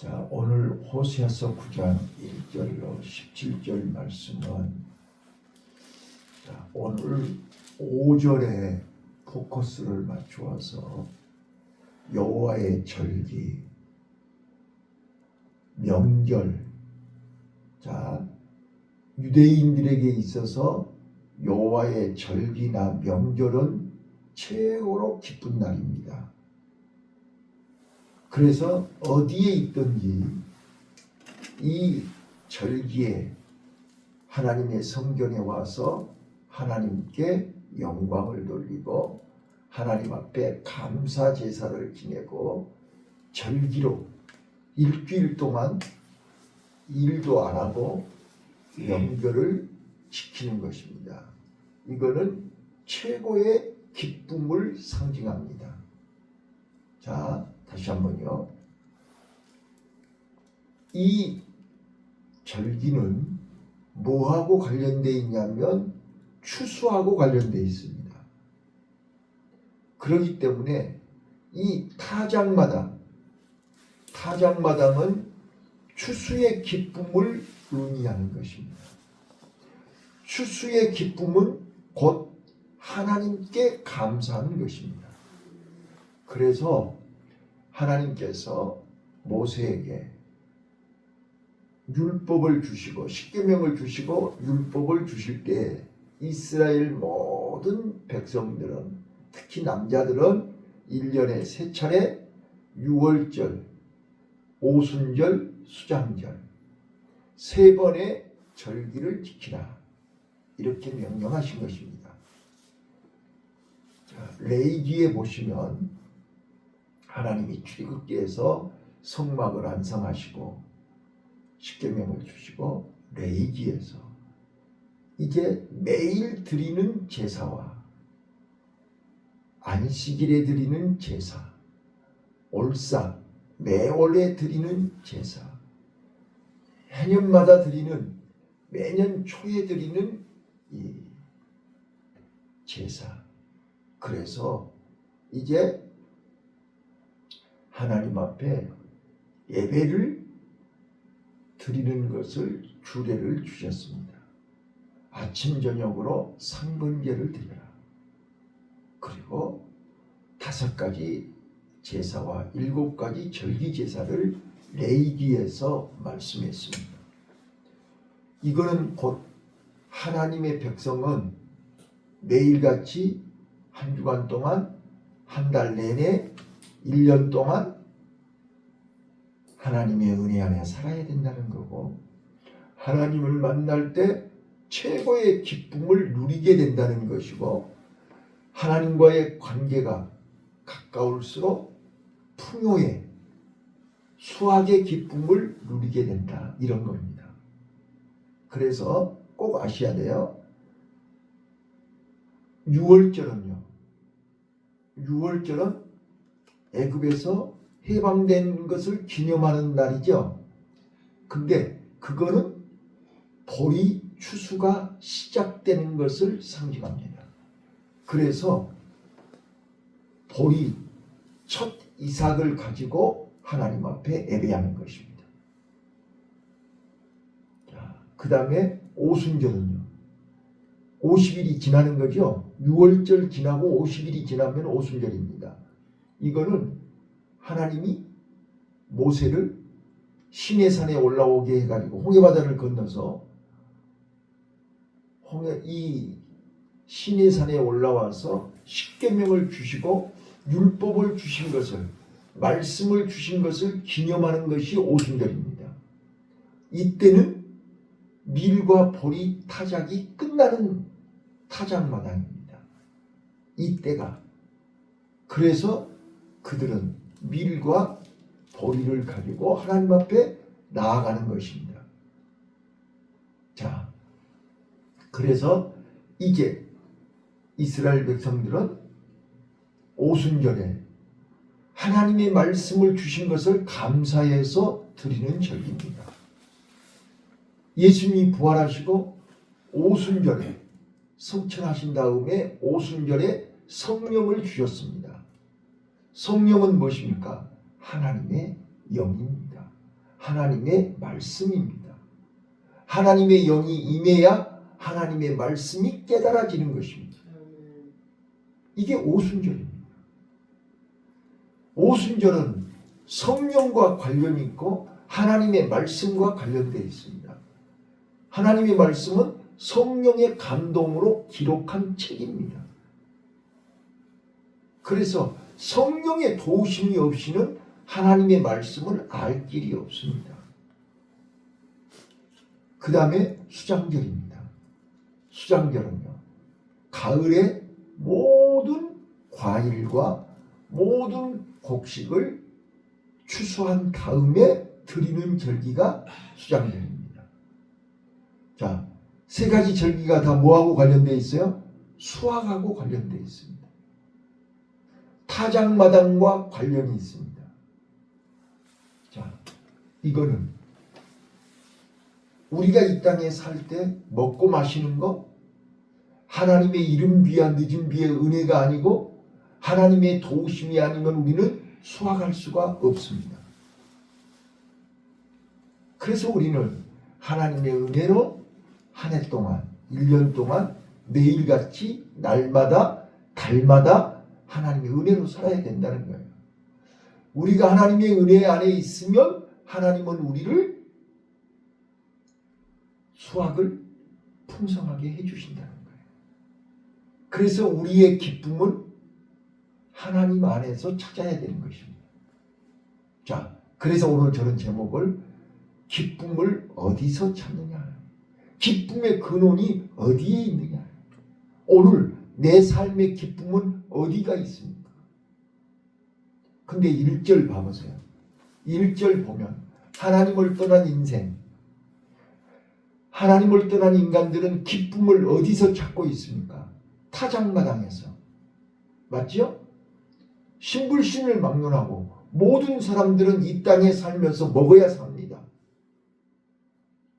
자, 오늘 호세아서 9장 1절로 17절 말씀은 오늘 5절에 포커스를 맞추어서 여호와의 절기, 명절, 유대인들에게 있어서 여호와의 절기나 명절은 최고로 기쁜 날입니다. 그래서 어디에 있든지 이 절기에 하나님의 성전에 와서 하나님께 영광을 돌리고 하나님 앞에 감사 제사를 지내고 절기로 일주일 동안 일도 안 하고 명절을 지키는 것입니다. 이거는 최고의 기쁨을 상징합니다. 자, 다시 한번요. 이 절기는 뭐하고 관련되어 있냐면 추수하고 관련되어 있습니다. 그렇기 때문에 이 타작마당은 추수의 기쁨을 의미하는 것입니다. 추수의 기쁨은 곧 하나님께 감사하는 것입니다. 그래서 하나님께서 모세에게 율법을 주시고 십계명을 주시고 율법을 주실 때 이스라엘 모든 백성들은, 특히 남자들은 1년에 3차례 유월절, 오순절, 수장절 3번의 절기를 지키라, 이렇게 명령하신 것입니다. 레위기에 보시면 하나님이 출애굽기에서 성막을 완성하시고 십계명을 주시고, 레위기에서 이제 매일 드리는 제사와 안식일에 드리는 제사, 올사 매월에 드리는 제사, 해년마다 드리는, 매년 초에 드리는 이 제사. 그래서 이제 하나님 앞에 예배를 드리는 것을 주례를 주셨습니다. 아침 저녁으로 상번제를 드려라. 그리고 5가지 제사와 7가지 절기 제사를 레위기에서 말씀했습니다. 이거는 곧 하나님의 백성은 매일같이 한 주간 동안, 한 달 내내, 1년 동안 하나님의 은혜 안에 살아야 된다는 거고, 하나님을 만날 때 최고의 기쁨을 누리게 된다는 것이고, 하나님과의 관계가 가까울수록 풍요의, 수확의 기쁨을 누리게 된다, 이런 겁니다. 그래서 꼭 아셔야 돼요. 6월절은 애굽에서 해방된 것을 기념하는 날이죠. 근데 그거는 보리 추수가 시작되는 것을 상징합니다. 그래서 보리 첫 이삭을 가지고 하나님 앞에 예배하는 것입니다. 그 다음에 오순절은요, 50일이 지나는 거죠. 6월절 지나고 50일이 지나면 오순절입니다. 이거는 하나님이 모세를 시내산에 올라오게 해가지고 홍해바다를 건너서 이 시내산에 올라와서 십계명을 주시고 율법을 주신 것을, 말씀을 주신 것을 기념하는 것이 오순절입니다. 이때는 밀과 보리 타작이 끝나는 타작마당입니다. 이때가. 그래서 그들은 밀과 보리를 가지고 하나님 앞에 나아가는 것입니다. 자, 그래서 이제 이스라엘 백성들은 오순절에 하나님의 말씀을 주신 것을 감사해서 드리는 절기입니다. 예수님이 부활하시고 오순절에 성천하신 다음에 오순절에 성령을 주셨습니다. 성령은 무엇입니까? 하나님의 영입니다. 하나님의 말씀입니다. 하나님의 영이 임해야 하나님의 말씀이 깨달아지는 것입니다. 이게 오순절입니다. 오순절은 성령과 관련이 있고 하나님의 말씀과 관련되어 있습니다. 하나님의 말씀은 성령의 감동으로 기록한 책입니다. 그래서 성령의 도우심이 없이는 하나님의 말씀을 알 길이 없습니다. 그 다음에 수장절입니다. 수장절은요, 가을에 모든 과일과 모든 곡식을 추수한 다음에 드리는 절기가 수장절입니다. 자, 세 가지 절기가 다 뭐하고 관련되어 있어요? 수확하고 관련되어 있습니다. 타작마당과 관련이 있습니다. 자, 이거는 우리가 이 땅에 살 때 먹고 마시는 거 하나님의 이름 비야 늦은 비의 은혜가 아니고 하나님의 도우심이 아니면 우리는 수확할 수가 없습니다. 그래서 우리는 하나님의 은혜로 한 해 동안 1년 동안 매일같이 날마다 달마다 하나님의 은혜로 살아야 된다는 거예요. 우리가 하나님의 은혜 안에 있으면 하나님은 우리를 수확을 풍성하게 해주신다는 거예요. 그래서 우리의 기쁨은 하나님 안에서 찾아야 되는 것입니다. 자, 그래서 오늘 저는 제목을 기쁨을 어디서 찾느냐, 기쁨의 근원이 어디에 있느냐. 오늘 내 삶의 기쁨은 어디가 있습니까? 근데 1절 봐보세요. 1절 보면 하나님을 떠난 인생, 하나님을 떠난 인간들은 기쁨을 어디서 찾고 있습니까? 타작마당에서. 맞죠? 신불신을 막론하고 모든 사람들은 이 땅에 살면서 먹어야 삽니다.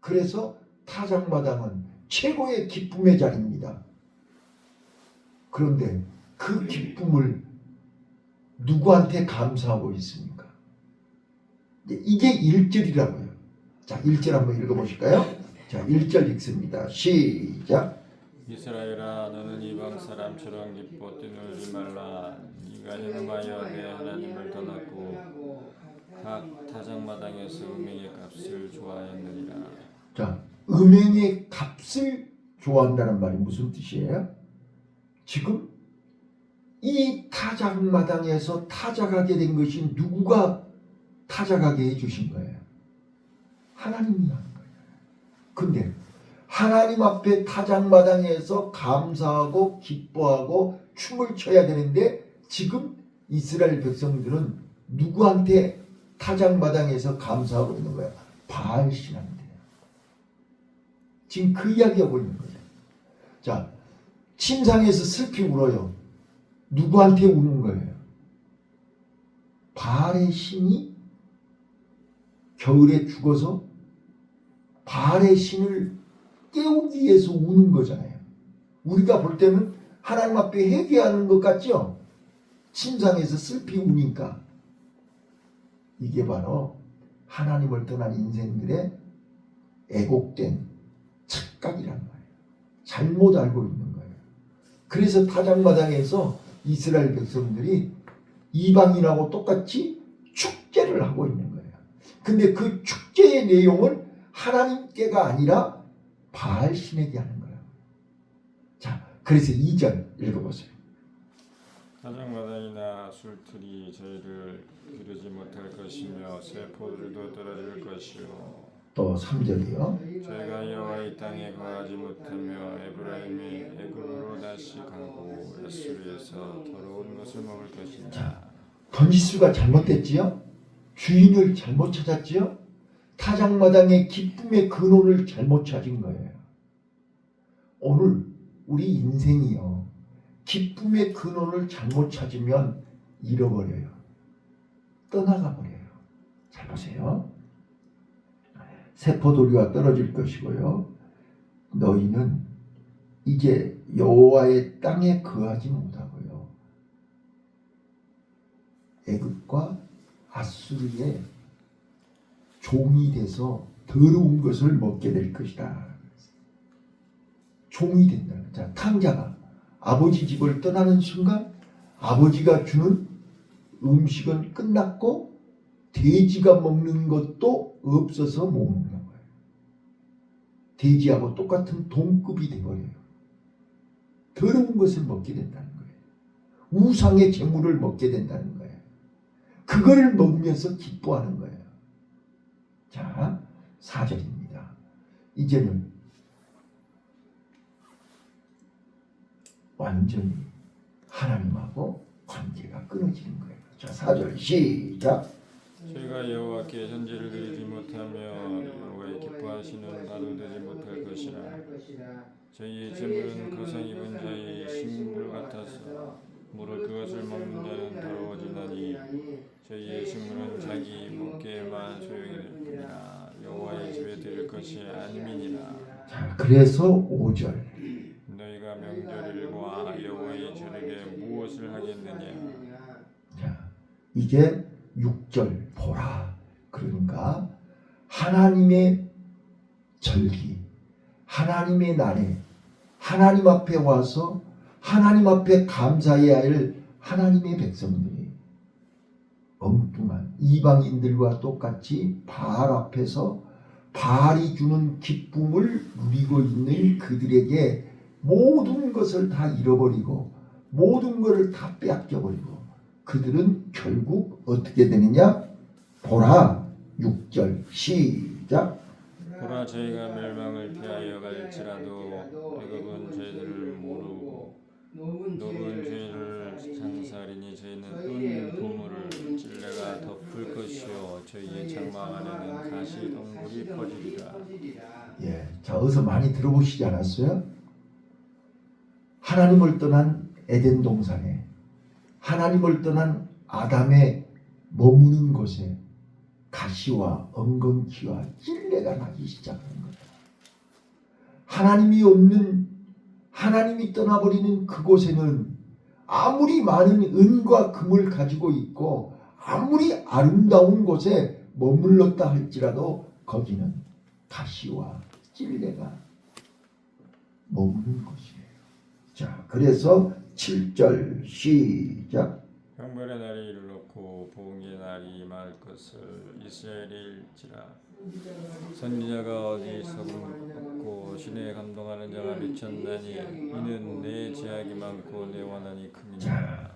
그래서 타작마당은 최고의 기쁨의 자리입니다. 그런데 그 기쁨을 누구한테 감사하고 있습니까? 이게 1절이라고요. 자, 1절 한번 읽어보실까요? 자, 1절 읽습니다. 시작. 이스라엘아, 너는 이방 사람처럼 기뻐 뛰놀지 말라. 네가 행음하여 내 하나님을 떠났고 각 타작마당에서 음행의 값을 좋아했느니라. 자, 음행의 값을 좋아한다는 말이 무슨 뜻이에요? 지금 이 타작마당에서 타작하게 된 것이 누구가 타작하게 해주신 거예요? 하나님이 하는 거예요. 근데 하나님 앞에 타작마당에서 감사하고 기뻐하고 춤을 춰야 되는데 지금 이스라엘 백성들은 누구한테 타작마당에서 감사하고 있는 거예요? 바알신한테. 지금 그 이야기하고 있는 거예요. 자, 침상에서 슬피 울어요. 누구한테 우는 거예요? 바알의 신이 겨울에 죽어서 바알의 신을 깨우기 위해서 우는 거잖아요. 우리가 볼 때는 하나님 앞에 회개하는 것 같죠? 침상에서 슬피 우니까. 이게 바로 하나님을 떠난 인생들의 애곡된 착각이란 말이에요. 잘못 알고 있는 거예요. 그래서 타작마당에서 이스라엘 백성들이 이방인하고 똑같이 축제를 하고 있는 거예요. 근데 그 축제의 내용은 하나님께가 아니라 바알신에게 하는 거예요. 자, 그래서 2절 읽어보세요. 타작마당이나 술틀이 저희를 기르지 못할 것이며 새 포도주도 떨어질 것이요. 또 3절이요. 저희가 여호와의 땅에 거하지 못하며 에브라임이 애굽으로 다시 가고 아수르에서 더러운 것을 먹을 것이다. 자, 번지수가 잘못됐지요? 주인을 잘못 찾았지요? 타작마당의 기쁨의 근원을 잘못 찾은 거예요. 오늘 우리 인생이요, 기쁨의 근원을 잘못 찾으면 잃어버려요. 떠나가 버려요. 잘 보세요. 새 포도주가 떨어질 것이고요. 너희는 이제 여호와의 땅에 거하지 못하고요. 애굽과 아수르의 종이 돼서 더러운 것을 먹게 될 것이다. 종이 된다. 자, 탕자가 아버지 집을 떠나는 순간 아버지가 주는 음식은 끝났고 돼지가 먹는 것도 없어서 못 먹는 거예요. 돼지하고 똑같은 동급이 되어버려요. 더러운 것을 먹게 된다는 거예요. 우상의 재물을 먹게 된다는 거예요. 그거를 먹으면서 기뻐하는 거예요. 자, 4절입니다. 이제는 완전히 하나님하고 관계가 끊어지는 거예요. 자, 4절 시작. 저희가 여호와께 전제를 드리지 못하며 여호와의 기뻐하시는 바도 되지 못할 것이라. 저희의 재물은 거상 입은 자의 식물 같아서 물을 그것을 먹는 자는 더러워지나니 저희의 식물은 자기 먹기에만 소용이 될 뿐이라 여호와의 집에 드릴 것이 아님이니라. 자, 그래서 5절. 너희가 명절일과 여호와의 절일에 무엇을 하겠느냐. 자, 이제 6절 보라. 그러니까 하나님의 절기, 하나님의 날에 하나님 앞에 와서 하나님 앞에 감사해야 할 하나님의 백성들이 엉뚱한 이방인들과 똑같이 바알 앞에서 바알이 주는 기쁨을 누리고 있는 그들에게 모든 것을 다 잃어버리고 모든 것을 다 빼앗겨버리고 그들은 결국 어떻게 되느냐? 보라 6절 시작. 보라 저희가 멸망을 피하여 갈지라도 애굽은 저희들을 모르고 노은 저희를 장사하리니 저희는 은 부물을 찔레가 덮을 것이요 저희의 장막 안에는 가시 덩굴이 퍼지리라. 예, 자 어디서 많이 들어보시지 않았어요? 하나님을 떠난 에덴 동산에 하나님을 떠난 아담의 머무는 곳에 가시와 엉겅퀴와 찔레가 나기 시작하는 거예요. 하나님이 없는 하나님이 떠나버리는 그곳에는 아무리 많은 은과 금을 가지고 있고 아무리 아름다운 곳에 머물렀다 할지라도 거기는 가시와 찔레가 머무는 곳이에요. 자, 그래서 7절 시작. 형벌의 날이 이르렀고 보응의 날이 임할 것을 이스라엘일지라. 선지자가 어디서 묻고 신에 감동하는 자가 미쳤나니 이는 내 제약이 많고 내 원한이 큼이니라.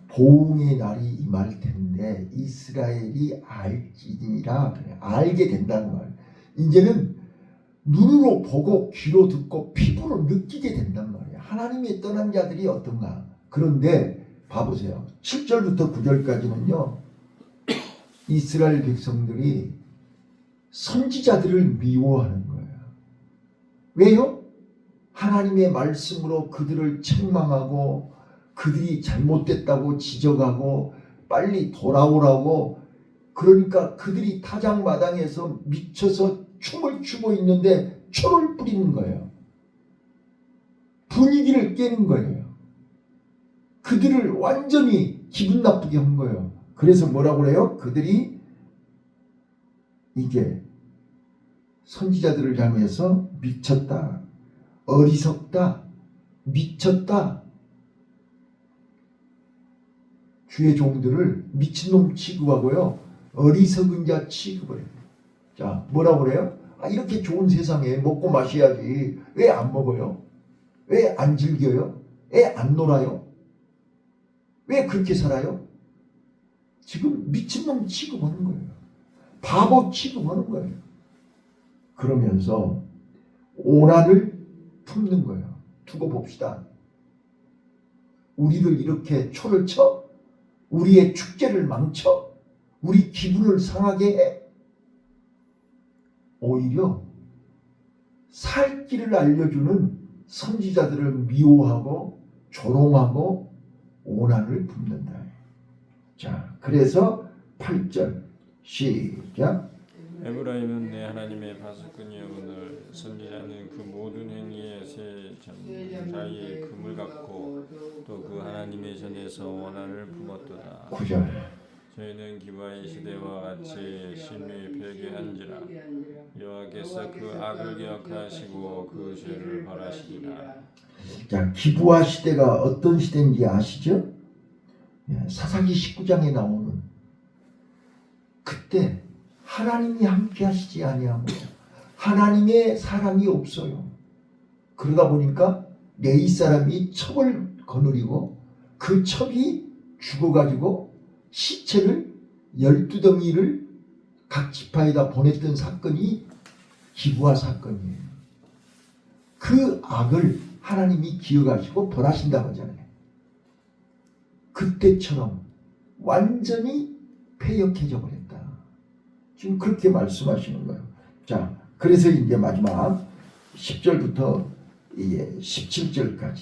보응의 날이 임할 텐데 이스라엘이 알지니라. 그래. 알게 된다는 말. 이제는 눈으로 보고 귀로 듣고 피부로 느끼게 된단 말이야. 하나님이 떠난 자들이 어떤가. 그런데 봐보세요. 7절부터 9절까지는요. 이스라엘 백성들이 선지자들을 미워하는 거예요. 왜요? 하나님의 말씀으로 그들을 책망하고 그들이 잘못됐다고 지적하고 빨리 돌아오라고 그러니까 그들이 타작마당에서 미쳐서 춤을 추고 있는데 초를 뿌리는 거예요. 분위기를 깨는 거예요. 그들을 완전히 기분 나쁘게 한 거예요. 그래서 뭐라고 그래요? 그들이 이게 선지자들을 향해서 미쳤다, 어리석다, 미쳤다. 주의 종들을 미친놈 취급하고요. 어리석은 자 취급을 해요. 자, 뭐라고 그래요? 아, 이렇게 좋은 세상에 먹고 마셔야지. 왜 안 먹어요? 왜 안 즐겨요? 왜 안 놀아요? 왜 그렇게 살아요? 지금 미친놈 취급하는 거예요. 바보 취급하는 거예요. 그러면서 오난을 품는 거예요. 두고 봅시다. 우리를 이렇게 초를 쳐? 우리의 축제를 망쳐? 우리 기분을 상하게 해? 오히려 살 길을 알려주는 선지자들을 미워하고 조롱하고 오난을 품는다. 자, 그래서 8절 시작. 에브라임은 내 하나님의 바스꾼이오늘 선지자는 그 모든 행위에 새 자의 금을 갖고 또 그 하나님의 전에서 원한을 품었도다. 9절 저희는 기부의 시대와 같이 심히 회개한지라 여호와께서 그 악을 기억하시고 그 죄를 벌하시리라. 자, 기부와 시대가 어떤 시대인지 아시죠? 사사기 19장에 나오는 그때 하나님이 함께 하시지 아니하고 하나님의 사람이 없어요. 그러다 보니까 레위 사람이 첩을 거느리고 그 첩이 죽어가지고 시체를 12덩이를 각 지파에다 보냈던 사건이 기부와 사건이에요. 그 악을 하나님이 기억하시고 벌하신다고 하잖아요. 그때처럼 완전히 폐역해져 버렸다. 지금 그렇게 말씀하시는 거예요. 자, 그래서 이제 마지막 10절부터 이제 17절까지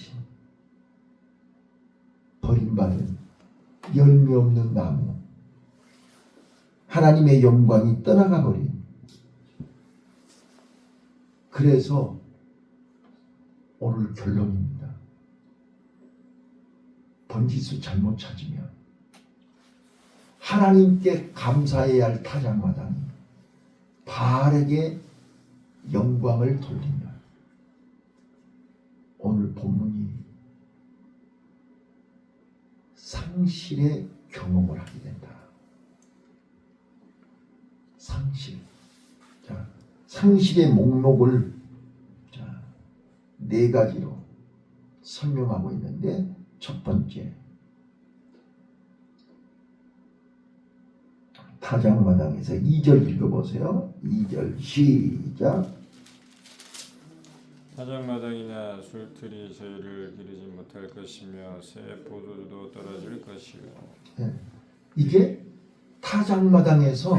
버림받은 열매 없는 나무, 하나님의 영광이 떠나가 버린. 그래서 오늘 결론입니다. 번지수 잘못 찾으면 하나님께 감사해야 할 타작마당이 바알에게 영광을 돌리면 오늘 본문이 상실의 경험을 하게 된다. 상실. 자, 상실의 목록을 네 가지로 설명하고 있는데, 첫 번째, 타작마당에서 2절 읽어보세요. 2절 시작. 타작마당이나 술틀이 저희를 기르지 못할 것이며 새 포도주도 떨어질 것이요. 이게 타작마당에서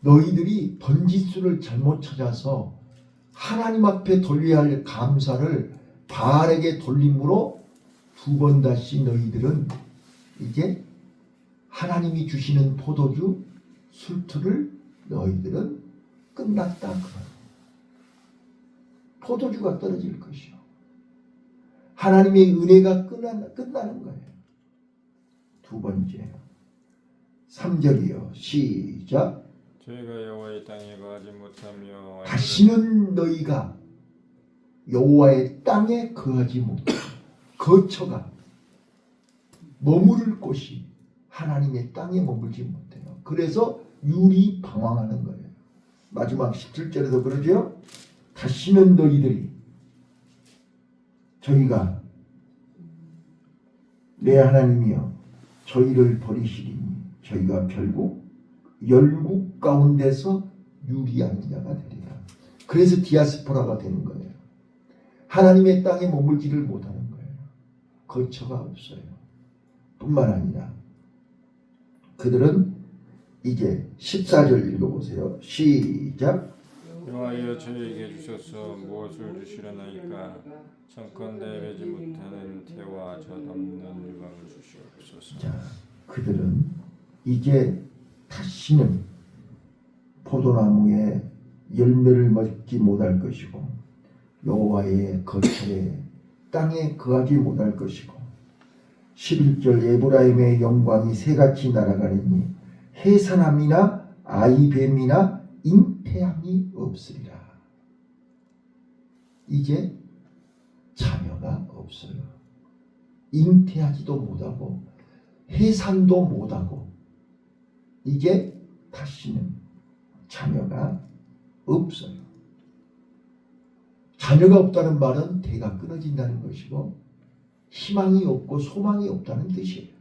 너희들이 번지수를 잘못 찾아서 하나님 앞에 돌려야 할 감사를 바알에게 돌림으로 두 번 다시 너희들은 이제 하나님이 주시는 포도주 술틀을 너희들은 끝났다. 포도주가 떨어질 것이요. 하나님의 은혜가 끝나는 거예요. 두 번째 3절이요. 시작. 저희가 여호와의 땅에 거하지 못하며 다시는 너희가 여호와의 땅에 거하지 못해 거처가 머무를 곳이 하나님의 땅에 머물지 못해요. 그래서 율이 방황하는 거예요. 마지막 17절에서 그러죠. 다시는 너희들이 저희가 내 하나님이여 저희를 버리시리니 저희가 결국 열국 가운데서 유리한 자가 되리라. 그래서 디아스포라가 되는 거예요. 하나님의 땅에 머물지를 못하는 거예요. 거처가 없어요. 뿐만 아니라 그들은 이제 14절 읽어보세요. 시작. 여호와여 저희에게 주셔서 무엇을 주시려나이까? 청컨대 베지 못하는 태와 젖없는 유방을 주시옵소서. 자, 그들은 이제 다시는 포도나무에 열매를 맺지 못할 것이고 여호와의 거처에 땅에 거하지 못할 것이고 11절 에브라임의 영광이 새같이 날아가리니 해산함이나 아이뱀이나 잉태함이 없으리라. 이제 자녀가 없어요. 잉태하지도 못하고 해산도 못하고 이제 다시는 자녀가 없어요. 자녀가 없다는 말은 대가 끊어진다는 것이고 희망이 없고 소망이 없다는 뜻이에요.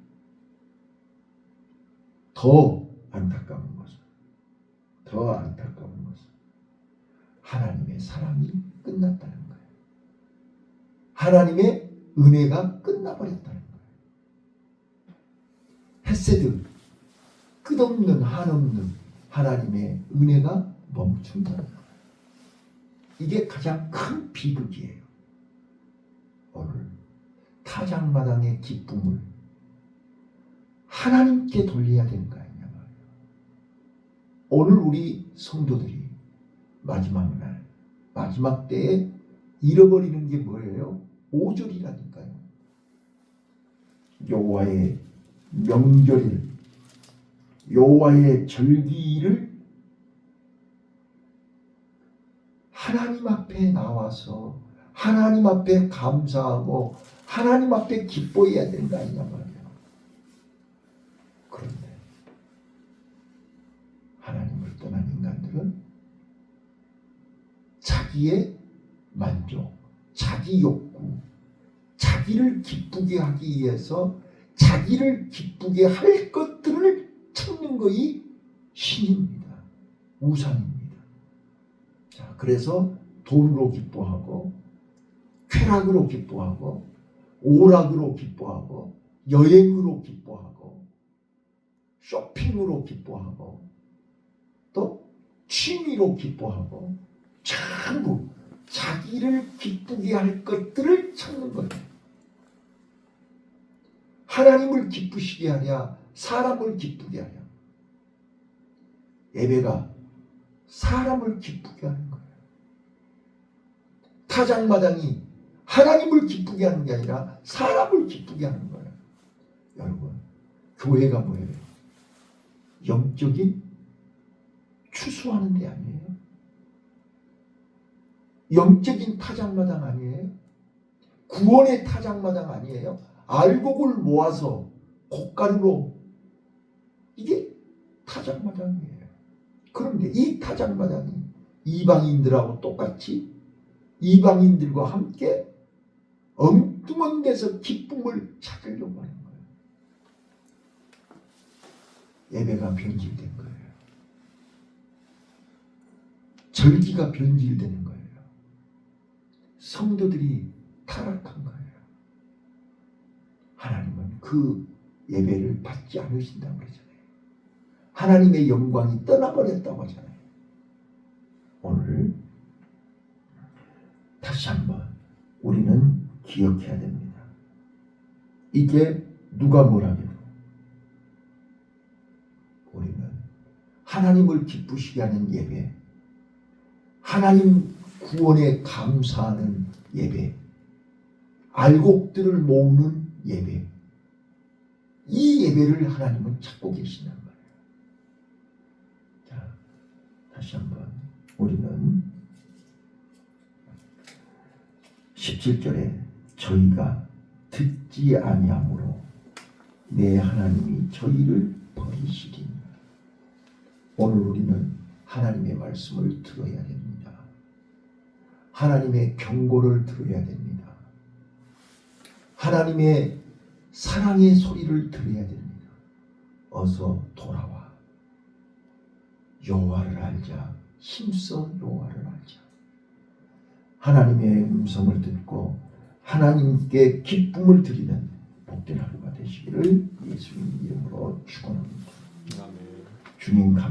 더 안타까운 것은 하나님의 사랑이 끝났다는 거예요. 하나님의 은혜가 끝나버렸다는 거예요. 헤세드, 끝없는 한없는 하나님의 은혜가 멈춘다는 거예요. 이게 가장 큰 비극이에요. 오늘 타작마당의 기쁨을 하나님께 돌려야 되는 거 아니냐 말이에요. 오늘 우리 성도들이 마지막 날, 마지막 때에 잃어버리는 게 뭐예요? 5절이라니까요. 여호와의 명절일 여호와의 절기를 하나님 앞에 나와서 하나님 앞에 감사하고 하나님 앞에 기뻐해야 되는 거 아니냐 말이에요. 그런데 하나님을 떠난 인간들은 자기의 만족, 자기 욕구, 자기를 기쁘게 하기 위해서 자기를 기쁘게 할 것들을 찾는 것이 신입니다. 우상입니다. 자, 그래서 돈으로 기뻐하고 쾌락으로 기뻐하고 오락으로 기뻐하고 여행으로 기뻐하고 쇼핑으로 기뻐하고 또 취미로 기뻐하고 전부 자기를 기쁘게 할 것들을 찾는 거예요. 하나님을 기쁘시게 하랴 사람을 기쁘게 하랴. 예배가 사람을 기쁘게 하는 거예요. 타작마당이 하나님을 기쁘게 하는 게 아니라 사람을 기쁘게 하는 거예요. 여러분, 교회가 뭐예요? 영적인 추수하는 데 아니에요? 영적인 타작마당 아니에요? 구원의 타작마당 아니에요? 알곡을 모아서 곡가루로 이게 타작마당이에요. 그런데 이 타작마당이 이방인들하고 똑같이 이방인들과 함께 엉뚱한 데서 기쁨을 찾으려고 하는 거예요. 예배가 변질된 거예요. 절기가 변질되는 거예요. 성도들이 타락한 거예요. 하나님은 그 예배를 받지 않으신다고 그러잖아요. 하나님의 영광이 떠나버렸다고 하잖아요. 오늘 다시 한번 우리는 기억해야 됩니다. 이게 누가 뭐라 해도 우리는 하나님을 기쁘시게 하는 예배, 하나님 구원에 감사하는 예배, 알곡들을 모으는 예배, 이 예배를 하나님은 찾고 계시는 거예요. 자, 다시 한번 우리는 17절에 저희가 듣지 아니하므로 내 하나님이 저희를 버리시리니. 오늘 우리는 하나님의 말씀을 들어야 됩니다. 하나님의 경고를 들어야 됩니다. 하나님의 사랑의 소리를 들어야 됩니다. 어서 돌아와. 여호와를 알자. 힘써 여호와를 알자. 하나님의 음성을 듣고 하나님께 기쁨을 드리는 복된 하루가 되시기를 예수님 이름으로 축원합니다. 아멘. 주님 감사.